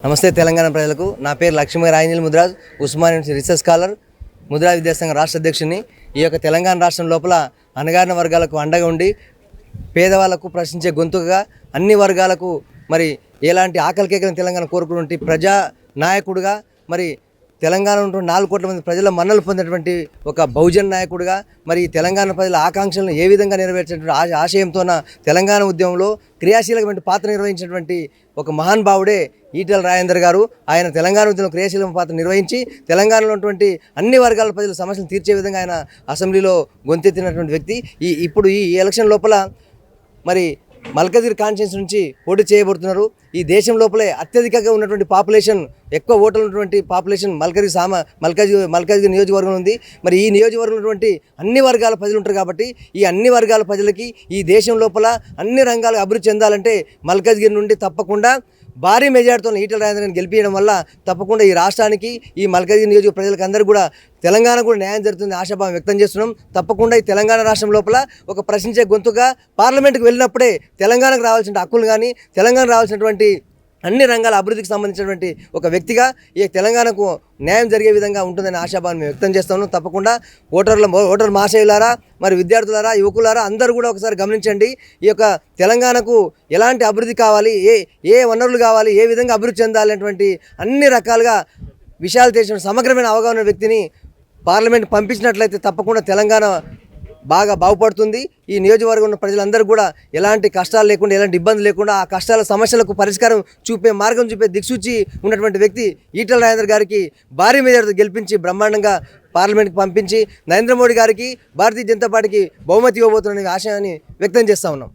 నమస్తే తెలంగాణ ప్రజలకు. నా పేరు Lakshmi Rayaneel Mudraj, Osmania university research scholar, Mudra విద్యాసంఘం రాష్ట్ర అధ్యక్షుడిని. ఈ యొక్క తెలంగాణ రాష్ట్రం లోపల అణగారిన వర్గాలకు అండగా ఉండి పేదవాళ్లకు ప్రశ్నించే గొంతుగా అన్ని వర్గాలకు మరి ఎలాంటి ఆకలి కేకలను తెలంగాణ కోరుకున్నటువంటి ప్రజా నాయకుడిగా మరి తెలంగాణ ఉంటున్న 4 కోట్ల మంది ప్రజల మన్నలు పొందినటువంటి ఒక బహుజన్ నాయకుడిగా మరి తెలంగాణ ప్రజల ఆకాంక్షలను ఏ విధంగా నెరవేర్చేటువంటి ఆశయంతోన తెలంగాణ ఉద్యమంలో క్రియాశీలకమైన పాత్ర నిర్వహించినటువంటి ఒక మహానుభావుడే ఈటెల రాజేందర్ గారు. ఆయన తెలంగాణ ఉద్యమంలో క్రియాశీలమైన పాత్ర నిర్వహించి తెలంగాణలో ఉన్నటువంటి అన్ని వర్గాల ప్రజల సమస్యలు తీర్చే విధంగా ఆయన అసెంబ్లీలో గొంతెత్తినటువంటి వ్యక్తి. ఇప్పుడు ఈ ఎలక్షన్ లోపల మరి మల్కాజ్గిరి కాన్స్టిట్యున్సీ నుంచి పోటీ చేయబడుతున్నారు. ఈ దేశం లోపలే అత్యధికంగా ఉన్నటువంటి పాపులేషన్, ఎక్కువ ఓటర్లు ఉన్నటువంటి పాపులేషన్ మల్కాజ్గిరి నియోజకవర్గం ఉంది. మరి ఈ నియోజకవర్గంలో ఉన్నటువంటి అన్ని వర్గాల ప్రజలు ఉంటారు కాబట్టి ఈ అన్ని వర్గాల ప్రజలకి ఈ దేశం లోపల అన్ని రంగాలు అభివృద్ధి చెందాలంటే మల్కాజ్గిరి నుండి తప్పకుండా భారీ మెజార్టీతో ఈటెల రాజేందర్ని గెలిపించడం వల్ల తప్పకుండా ఈ రాష్ట్రానికి, ఈ మల్కాజ్గిరి నియోజక ప్రజలకు అందరూ కూడా తెలంగాణ కూడా న్యాయం జరుగుతుంది ఆశాభావం వ్యక్తం చేస్తున్నాం. తప్పకుండా ఈ తెలంగాణ రాష్ట్రం లోపల ఒక ప్రశ్నించే గొంతుగా పార్లమెంట్కి వెళ్ళినప్పుడే తెలంగాణకు రావాల్సిన హక్కులు కానీ తెలంగాణ రావాల్సినటువంటి అన్ని రంగాల అభివృద్ధికి సంబంధించినటువంటి ఒక వ్యక్తిగా ఈ తెలంగాణకు న్యాయం జరిగే విధంగా ఉంటుందని ఆశాభావాన్ని వ్యక్తం చేస్తాను. తప్పకుండా ఓటర్ మహాశయులారా, మరి విద్యార్థులారా, యువకులారా అందరూ కూడా ఒకసారి గమనించండి. ఈ యొక్క తెలంగాణకు ఎలాంటి అభివృద్ధి కావాలి, ఏ వనరులు కావాలి, ఏ విధంగా అభివృద్ధి చెందాలి అనేటువంటి అన్ని రకాలుగా విషయాలు తెలిసిన సమగ్రమైన అవగాహన వ్యక్తిని పార్లమెంట్ పంపించినట్లయితే తప్పకుండా తెలంగాణ బాగా బాగుపడుతుంది. ఈ నియోజకవర్గం ఉన్న ప్రజలందరూ కూడా ఎలాంటి కష్టాలు లేకుండా, ఎలాంటి ఇబ్బంది లేకుండా ఆ కష్టాల సమస్యలకు పరిష్కారం చూపే మార్గం చూపే దిక్సూచి ఉన్నటువంటి వ్యక్తి ఈటెల రాజేందర్ గారికి భారీ మెజారిటీతో గెలిపించి బ్రహ్మాండంగా పార్లమెంట్కి పంపించి నరేంద్ర మోడీ గారికి భారతీయ జనతా పార్టీకి బహుమతి ఇవ్వబోతున్న ఆశయాన్ని వ్యక్తం చేస్తూ ఉన్నాం.